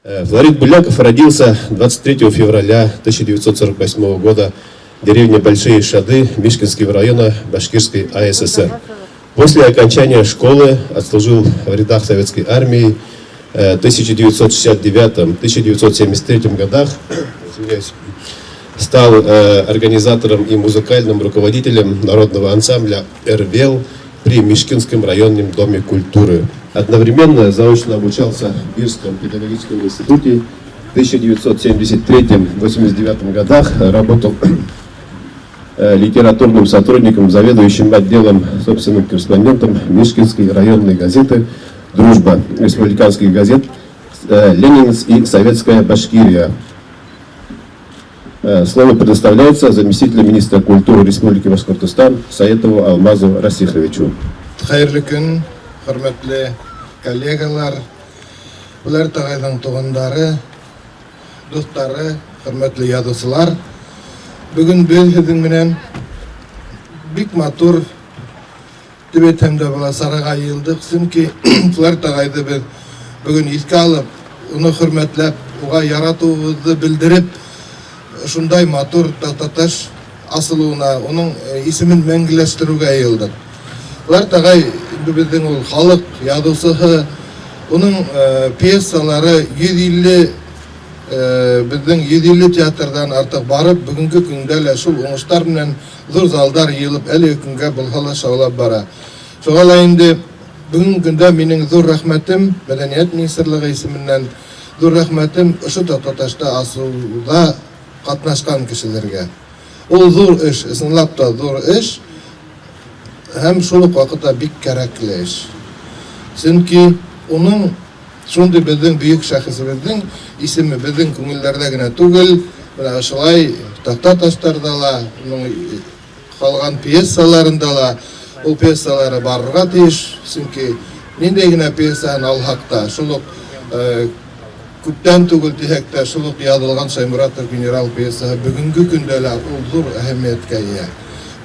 Флорид Буляков родился 23 февраля 1948 года в деревне Большие Шады Мишкинского района Башкирской АССР. После окончания школы отслужил в рядах советской армии в 1969-1973 годах. Стал организатором и музыкальным руководителем народного ансамбля «Эрвел» при Мишкинском районном доме культуры. Одновременно заочно обучался в Бирском педагогическом институте. В 1973-1989 годах работал литературным сотрудником, заведующим отделом, собственным корреспондентом Мишкинской районной газеты «Дружба», республиканских газет «Ленинец» и «Советская Башкирия». Слово предоставляется заместителю министра культуры Республики Башкортостан Саетову Алмазу Расиховичу. Хайырлы күн, хөрмәтле коллегалар, улар тагайдан тугандары, достары, хөрмәтле язучылар. Бүген без сезнең менән бик матур төбәтемдә буласарга йылдык, чөнки улар тагайды без бүген искә алып, уны хөрмәтләп, уга яратуыбызны белдереп, шундай матур Тактаташ асылуына, оның исемен мәңгеләштерүгә йылдык. Улар тагай безнең ул халык язучысы, оның пьесалары 150 безнең 150 театрдан артык барып, бүгенге көндә лә шул уңышлар белән зур залдар йылып, әле көнгә булһа шаулап бара. Шуңа инде бүгенге көндә минең зур рәхмәтем Мәдәният министрлыгы исеменнән зур рәхмәтем ошо Тактаташта асылуда катнашкан кешеләргә. Ул зур эш, ысынлап та зур эш, һәм шул ук вакытта бик кирәкле эш. Чөнки уның шундый безнең бөек шәхесебезнең исеме безнең күңелләрдә генә түгел, менә шулай Тактаташтарда ла, калган пьесаларында ла, ул пьесалары барырга тиеш, чөнки ниндәй генә пьесаны алһак та, шул ук күптән түгел дисәк тә, шул ук язылган Шаймуратов генерал пьесаһы бүгенге көндә лә ул зур әһәмияткә ия.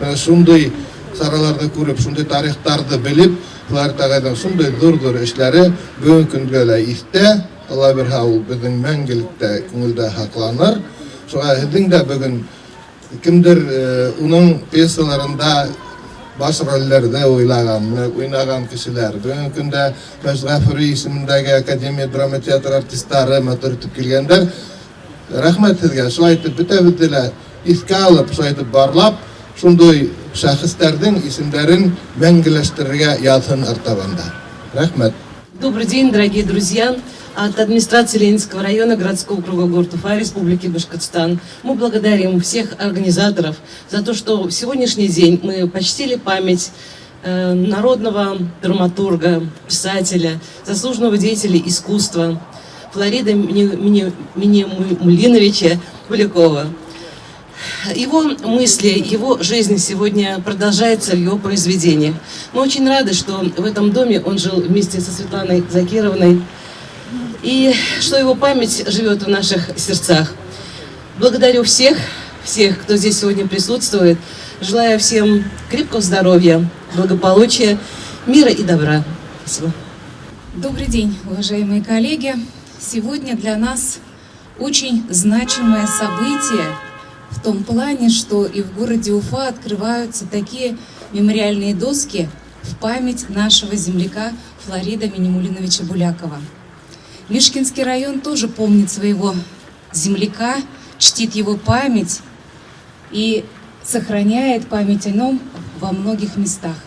Менә шундый сараларда күреп, шундый тарихтарды белеп, улар тагайдан шундый зур эшләре бүгенге көндә лә истә, Алла бирһә, ул безнең мәңгелектә күңелдә һакланыр. Шуңа һезнең дә бүген кемдер уның пьесаларында баш рольләрдә уйнаган кешеләр. Бүгенге көндә Мәҗгәфүри исемендәге Академия драма театры артистлары матур итеп килгәннәр. Рәхмәт сезгә. Шулай итеп бөтәбезне дә искә алып, шулай итеп барлап, шундый шәхесләрнең исемнәрен мәңгеләштерергә язсын артабанда. Рәхмәт. Добрый день, дорогие друзья. От администрации Ленинского района городского округа город Уфа, Республики Башкортостан мы благодарим всех организаторов за то, что в сегодняшний день мы почтили память народного драматурга, писателя, заслуженного деятеля искусства Флорида Минимулиновича Булякова. Его мысли, его жизнь сегодня продолжается в его произведениях. Мы очень рады, что в этом доме он жил вместе со Светланой Закировной, и что его память живет в наших сердцах. Благодарю всех, кто здесь сегодня присутствует. Желаю всем крепкого здоровья, благополучия, мира и добра. Спасибо. Добрый день, уважаемые коллеги. Сегодня для нас очень значимое событие в том плане, что и в городе Уфа открываются такие мемориальные доски в память нашего земляка Флорида Минимулиновича Булякова. Мишкинский район тоже помнит своего земляка, чтит его память и сохраняет память о нем во многих местах.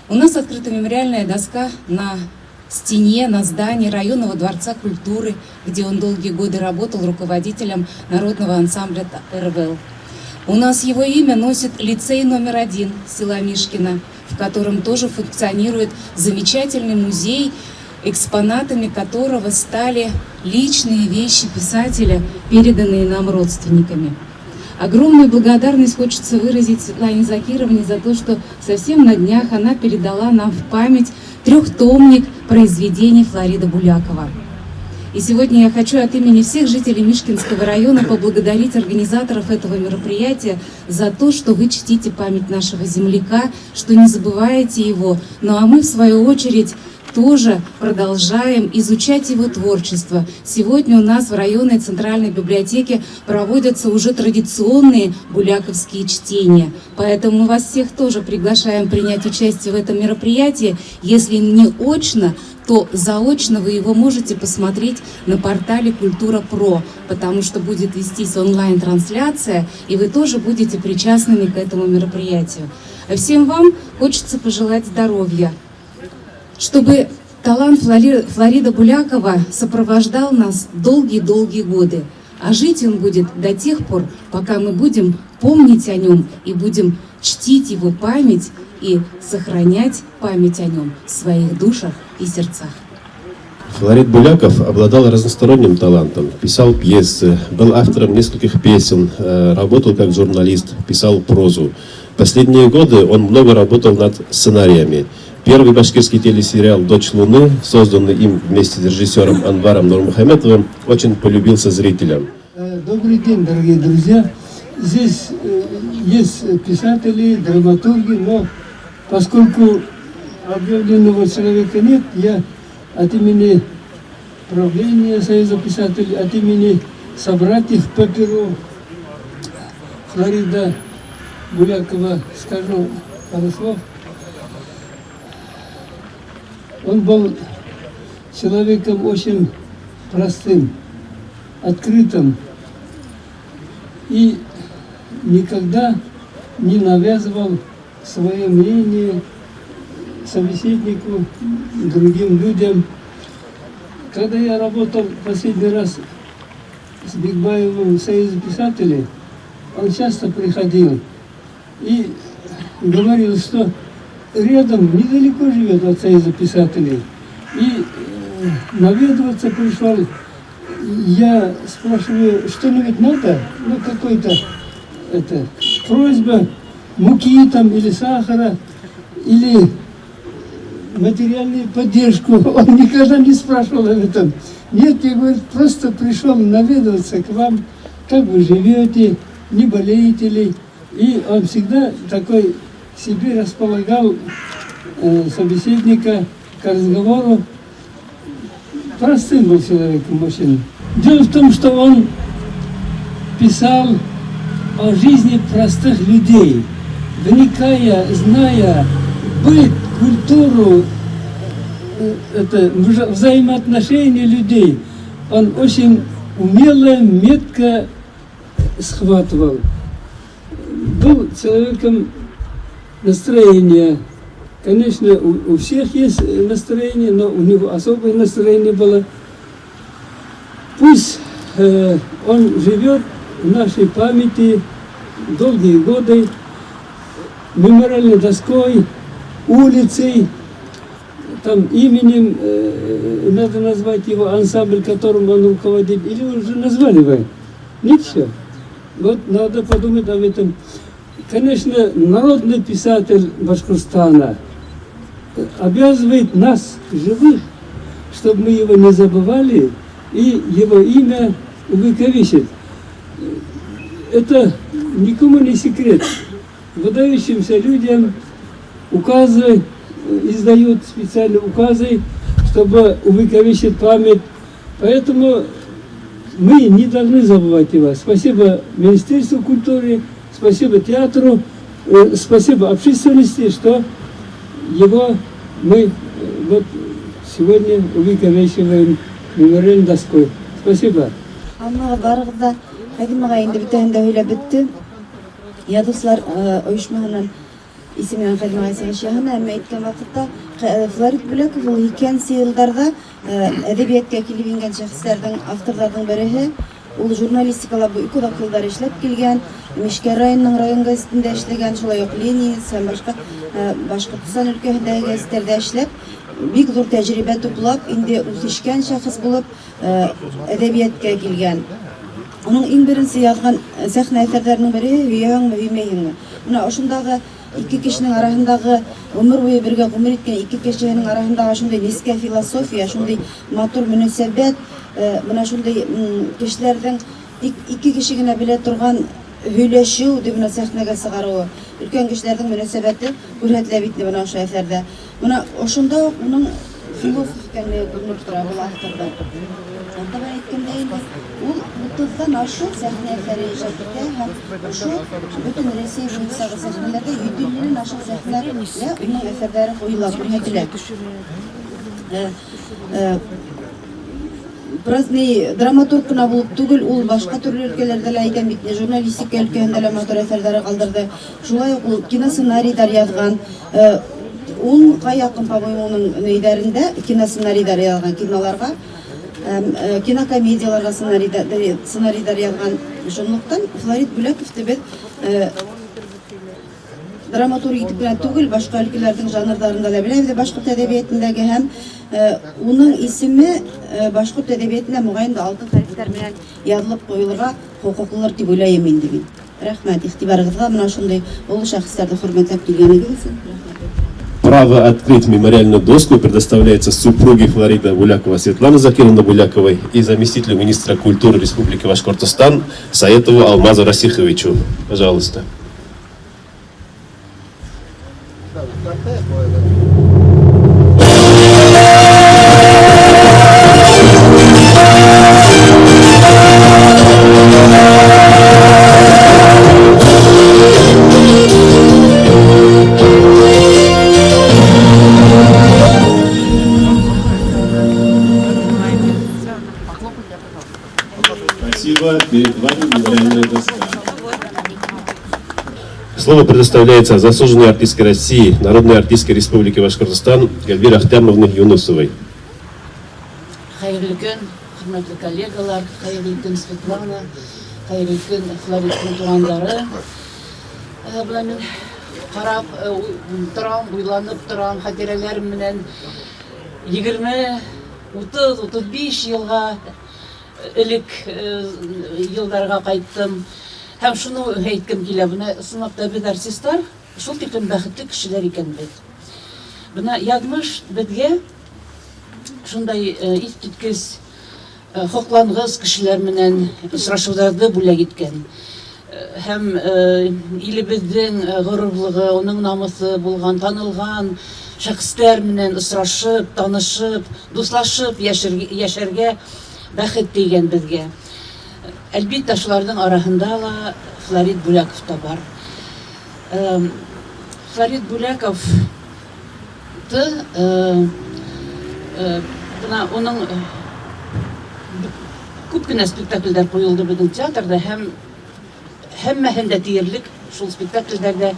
У нас открыта мемориальная доска на стене, на здании районного дворца культуры, где он долгие годы работал руководителем народного ансамбля «Эрвел». У нас его имя носит лицей номер 1 села Мишкино, в котором тоже функционирует замечательный музей, экспонатами которого стали личные вещи писателя, переданные нам родственниками. Огромную благодарность хочется выразить Светлане Закировне за то, что совсем на днях она передала нам в память трехтомник произведений Флорида Булякова. И сегодня я хочу от имени всех жителей Мишкинского района поблагодарить организаторов этого мероприятия за то, что вы чтите память нашего земляка, что не забываете его. Ну а мы, в свою очередь, тоже продолжаем изучать его творчество. Сегодня у нас в районной центральной библиотеке проводятся уже традиционные буляковские чтения. Поэтому мы вас всех тоже приглашаем принять участие в этом мероприятии. Если не очно, то заочно вы его можете посмотреть на портале Культура.про, потому что будет вестись онлайн-трансляция, и вы тоже будете причастными к этому мероприятию. А всем вам хочется пожелать здоровья, чтобы талант Флорида Булякова сопровождал нас долгие-долгие годы. А жить он будет до тех пор, пока мы будем помнить о нем и будем чтить его память и сохранять память о нем в своих душах и сердцах. Флорид Буляков обладал разносторонним талантом, писал пьесы, был автором нескольких песен, работал как журналист, писал прозу. Последние годы он много работал над сценариями. Первый башкирский телесериал «Дочь Луны», созданный им вместе с режиссером Анваром Нурмухаметовым, очень полюбился зрителям. Добрый день, дорогие друзья. Здесь есть писатели, драматурги, но поскольку объявленного человека нет, я от имени правления Союза писателей, от имени собратьев по перу Флорида Булякова скажу пару слов. Он был человеком очень простым, открытым и никогда не навязывал свое мнение собеседнику, другим людям. Когда я работал последний раз с Бигбаевым в Союзе писателей, он часто приходил и говорил, что рядом недалеко живет от Союза писателей. И наведываться пришел. Я спрашиваю, что-нибудь надо? Ну, какой-то просьба муки там или сахара, или материальную поддержку. Он никогда не спрашивал об этом. Нет, я говорю, просто пришел наведываться к вам, как вы живете, не болеете ли. И он всегда такой себе располагал собеседника к разговору. Простым был человеком очень. Дело в том, что он писал о жизни простых людей, вникая, зная быт, культуру, взаимоотношения людей. Он очень умело, метко схватывал. Был человеком настроения. Конечно, у всех есть настроение, но у него особое настроение было. Пусть он живет в нашей памяти долгие годы, мемориальной доской, улицей, там именем, надо назвать его ансамбль, которым он руководит, или уже назвали вы? Нет еще? Вот надо подумать об этом. Конечно, народный писатель Башкортостана обязывает нас, живых, чтобы мы его не забывали и его имя увековечить. Это никому не секрет. Выдающимся людям указы, издают специальные указы, чтобы увековечить память. Поэтому мы не должны забывать его. Спасибо Министерству культуры, спасибо театру, спасибо общественности, что его мы вот сегодня увековечиваем мемориальной доской. Спасибо. Amma barıqda Kadima indi bitende öyle bitti. Yaduslar uyuşmanın ismini Kadima yaşayan ama etken vakitte Florid Bulakov ol hikayesi yıllarda edebiyatga kelgan şahslardan, avtorlardan biri. Ул журналистикала bu iki vakıllar işlep gelgen, Mişker rayonunun rayon gazetinde işlegen, şolay yok Lenin, sen Başkırtıstan ülkesinde gazetelerde işlep, bir zor tecrübe toplap, indi ultişken şahıs bulup edebiyatga gelgen. Onun en birinci yazgan sahne eserlerinin biri Hüyağın mı Hümeyin mi? Buna oşundağı iki kişinin arasındağı ömür boyu birge ömür etken iki kişinin arasındağı şunday neske filosofiya, şunday matur münasebet, buna şunday kişilerden iki kişigine bile turgan hüyleşiu diye buna sahnege sığarığı. Ülken kişilerden münasebeti hürriyetle bitli buna şu eserde. Buna oşunda onun философ икәнлеге күренеп тора был авторда. Анда әйткәндә инде ул 30-дан ашу сәхнә әсәре иҗат итә һәм ошо бөтен Рәсәй буенчагы сәхнәләрдә 700-дән ашык сәхнәләр уның әсәрләре куела, күрһәтелә. Праздный драматург кына булып түгел, ул башка төрле өлкәләрдә лә әйтәм бит, журналистика өлкәһендә лә матур әсәрләр калдырды. Шулай ук ул киносценарийдар язган. Ул якын, по-моему, уның нәйдәрендә киносценарийдар язган киноларга, кинокомедияларга сценарийдар язган. Шунлыктан Флорид Бүләковты без драматург итеп кенә түгел, башка өлкәләрнең жанрларында да беләбез, башкорт әдәбиятындагы һәм уның исеме башкорт әдәбиятында мөгаен да алтын хәрефләр белән язылып куелырга хокуклылар дип уйлыйм инде мин. Рәхмәт игътибарыгызга, менә шундый олы шәхесләрне хөрмәтләп килгәнегез өчен. Право открыть мемориальную доску предоставляется супруге Флорида Булякова Светланы Закировны Буляковой и заместителю министра культуры Республики Башкортостан Саетову Алмазу Расиховичу. Пожалуйста. Спасибо. Перед вами мемориальная доска. Слово предоставляется заслуженной артистке России, народной артистке Республики Башкортостан Эльвире Ахтямовне Юнусовой. Хайырлы көн, хөрмәтле коллегалар, хайырлы көн Светлана, хайырлы көн Флоридтың тугандары. Бuna мен карап торам, уйланып торам, хатирәләрем менән 20, 30, 35 елга элек елларга кайттым. Һәм шуны әйткем килә, буны сынапта без артистлар шул тиклем бәхетле кешеләр икән бит. Буны язмыш безгә шундай искиткеч хоклангыз кешеләр менән очрашуларда бүләк иткән. Һәм илебезнең горурлыгы, уның намысы булган, танылган шәхесләр менән очрашып, танышып, дуслашып яшәргә бәхет тигән безгә. Әлбәттә, шуларның арасында ла Флорид Бүләков та бар. Флорид Бүләков уның күп кенә спектакльләр куелды безнең театрда һәм һәммәһендә тиярлек шул спектакльләрдә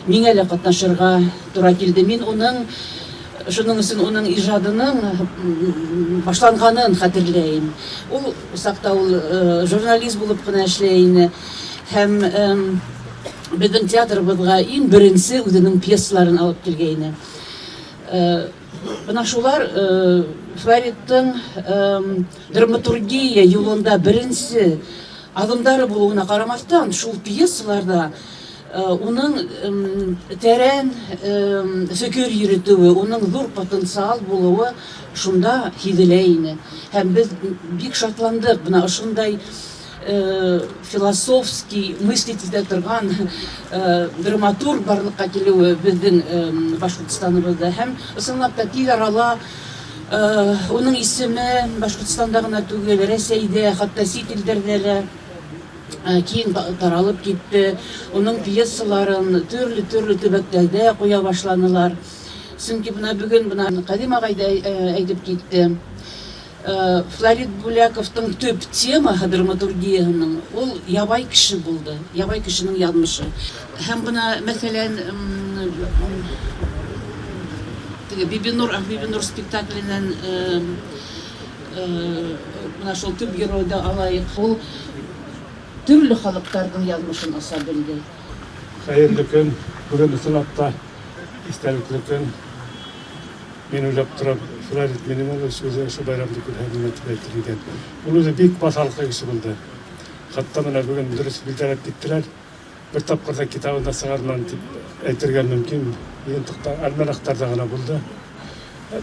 миңә лә катнашырга туры килде. Мин шуның өчен уның иҗадының башланганын хәтерләйм. Ул сакта журналист булып кына эшләй һәм безнең театрыбызга иң беренче үзенең пьесаларын алып килгән. Бына шулар Флоридтың драматургия юлында беренче адымдары булуына карамастан, шул пьесаларда уның тәрән фикер йөртүе, уның зур потенциал булуы шунда һизелә ине. Һәм без бик шатландык бына шундай философский мыслить итә торган драматург барлыкка килүе безнең Башкортстаныбызда. Һәм ысынлап та тиз арала уның исеме Башкортстанда гына түгел, Рәсәйдә, хәтта чит илләрдә лә киң таралып китте. Уның пьесаларын төрле төбәкләрдә куя башланылар. Чөнки бuna бүген Кадим агай да әйтеп китте. Флорид Бүләковтың төп темаһы драматургияның ул ябай кеше булды. Ябай кешенең язмышы. Һәм бuna мәсәлән Бибинур спектакленнән бuna шул төп геройда алайык. Ул төрле халыктарның язмышын аса белде. Хайырлы көн, бүген ысынапта истәлекле көн. Мен уйлап торам, Флорид минем өзі ошо байрамды күн әйтелгән. Ул үзе бик басалкы кеше булды. Хатта менә бүген дөрес билдереп киттеләр. Бер тапкырда китабында сыгарман дип әйтергә мөмкин. Ентыкта альманахтарда гына булды.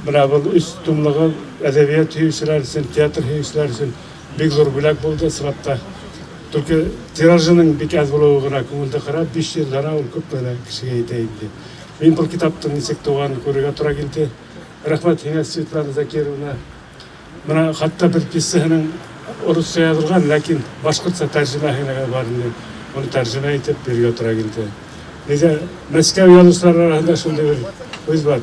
Менә бу үз тумлыгы әдәбият һөйүчеләр өчен, театр һөйүчеләр өчен бик зур бүләк булды сынапта. Только тиражының бик аз булуы гына күңелдә карап, 5 еллара ул күп менә кешегә итә инде. Мин бу китаптың ничек туган күрергә туры килде. Рахмат һиңа, Светлана Закировна. Мына хатта бер пьесаның орысча язылган, ләкин башкортча тәрҗемәһенә бар инде. Оны тәрҗемә итеп бергә тора килде. Неге Мәскәү язучылар арасында шундый бер үз бар.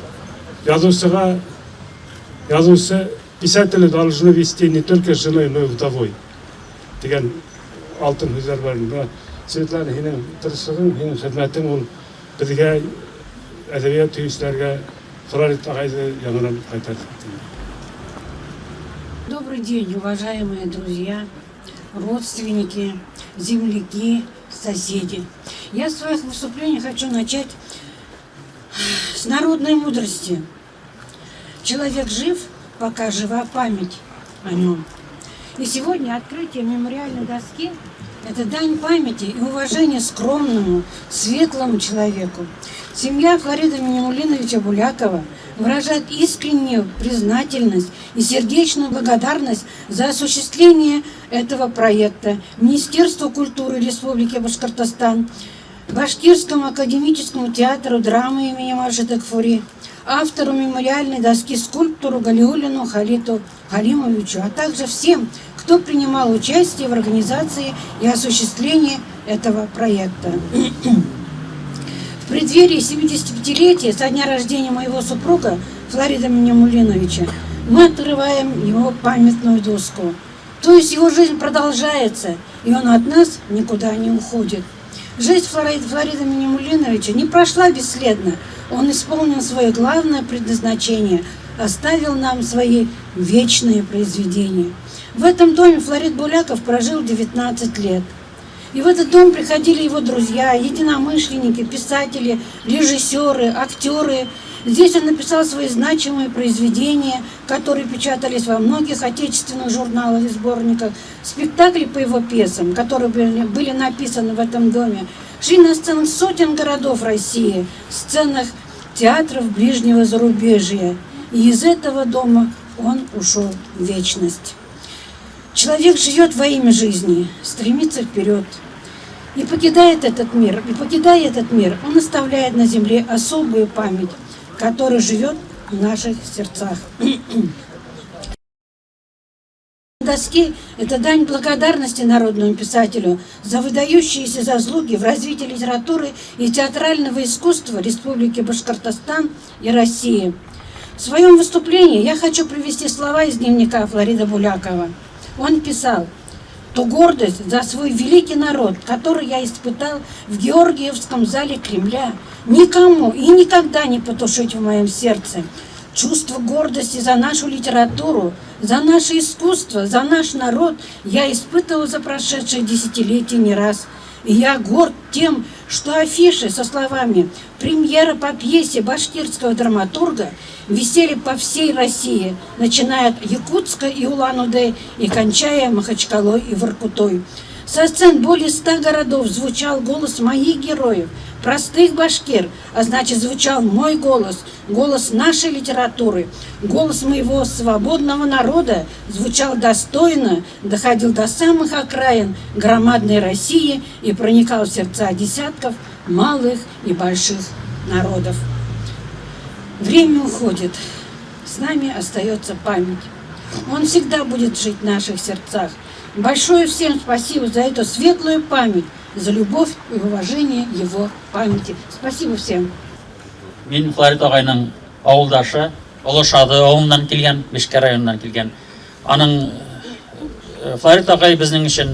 Язучы писатели должны вести не только с женой, но и вдовой. Дигән алтын сүзләр бар. Светлана, һинең тырышлыгың, һинең хезмәтең ул безгә әдәбият төйүчләргә Флорид агайды яңадан кайтарды. Добрый день, уважаемые друзья, родственники, земляки, соседи. Я свое выступление хочу начать с народной мудрости. Человек жив, пока жива память о нем. И сегодня открытие мемориальной доски – это дань памяти и уважения скромному, светлому человеку. Семья Флорида Минимулиновича Булякова выражает искреннюю признательность и сердечную благодарность за осуществление этого проекта Министерству культуры Республики Башкортостан, Башкирскому академическому театру драмы имени Маршида Гфури, автору мемориальной доски скульптору Галиуллину Халиту Халимовичу, а также всем, кто принимал участие в организации и осуществлении этого проекта. В преддверии 75-летия со дня рождения моего супруга Флорида Минимулиновича мы открываем его памятную доску. То есть его жизнь продолжается, и он от нас никуда не уходит. Жизнь Флорида Минимулиновича не прошла бесследно. Он исполнил свое главное предназначение, оставил нам свои вечные произведения. В этом доме Флорид Буляков прожил 19 лет. И в этот дом приходили его друзья, единомышленники, писатели, режиссеры, актеры. Здесь он написал свои значимые произведения, которые печатались во многих отечественных журналах и сборниках. Спектакли по его пьесам, которые были написаны в этом доме, шли на сценах сотен городов России, сценах театров ближнего зарубежья. И из этого дома он ушел в вечность. Человек живет во имя жизни, стремится вперед. И покидая этот мир, он оставляет на земле особую память, которая живет в наших сердцах. Доски – это дань благодарности народному писателю за выдающиеся заслуги в развитии литературы и театрального искусства Республики Башкортостан и России. В своем выступлении я хочу привести слова из дневника Флорида Булякова. Он писал: «Ту гордость за свой великий народ, который я испытал в Георгиевском зале Кремля, никому и никогда не потушить в моем сердце. Чувство гордости за нашу литературу, за наше искусство, за наш народ я испытывал за прошедшие десятилетия не раз. И я горд тем, что афиши со словами «Премьера по пьесе башкирского драматурга» висели по всей России, начиная от Якутска и Улан-Удэ и кончая Махачкалой и Воркутой. Со сцен более 100 городов звучал голос моих героев, простых башкир, а значит звучал мой голос, голос нашей литературы, голос моего свободного народа звучал достойно, доходил до самых окраин громадной России и проникал в сердца десятков малых и больших народов». Время уходит, с нами остается память. Он всегда будет жить в наших сердцах. Большое всем спасибо за эту светлую память, за любовь и уважение его памяти. Спасибо всем. Мен Флорид ағайның ауылдашы, Ұлышады ауылынан келген, Бешкер районынан келген. Аның Флорид ағай біздің үшін,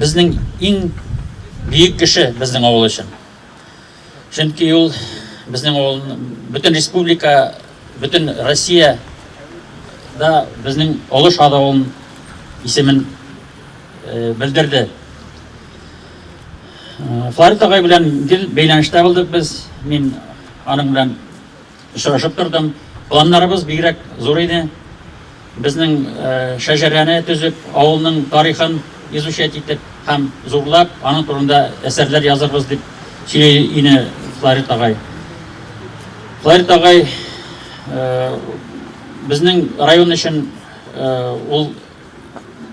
біздің ең биік кіші біздің ауыл үшін. Чөнки ул біздің ауыл, бүтін республика, бүтін Россия да біздің Ұлышады ауылын исемен білдірді. Флорид ағай белән бәйләнештә булдык без. Мин аның белән очрашып тордым. Планнарыбыз бигрәк зур иде. Безнең шәҗәрәне төзеп, авылның тарихын изучать итеп һәм зурлап, аның турында әсәрләр язарбыз дип сөйли ине Флорид ағай. Флорид ағай безнең район өчен ул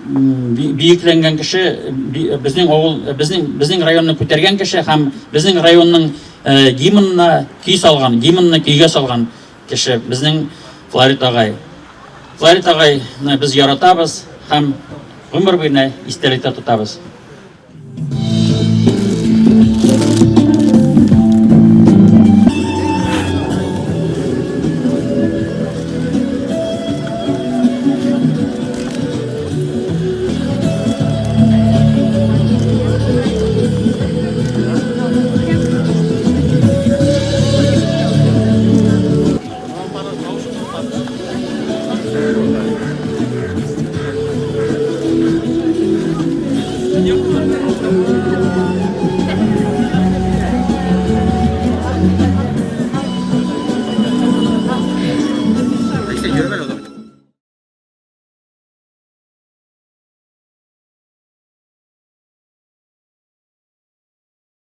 биекләнгән кеше, безнең авыл, безнең районны күтәргән кеше һәм безнең районның гимнына көй салган, гимнны көйгә салган кеше безнең Флорид агай. Флорид агайны без яратабыз һәм гомер буена истәлектә тотабыз.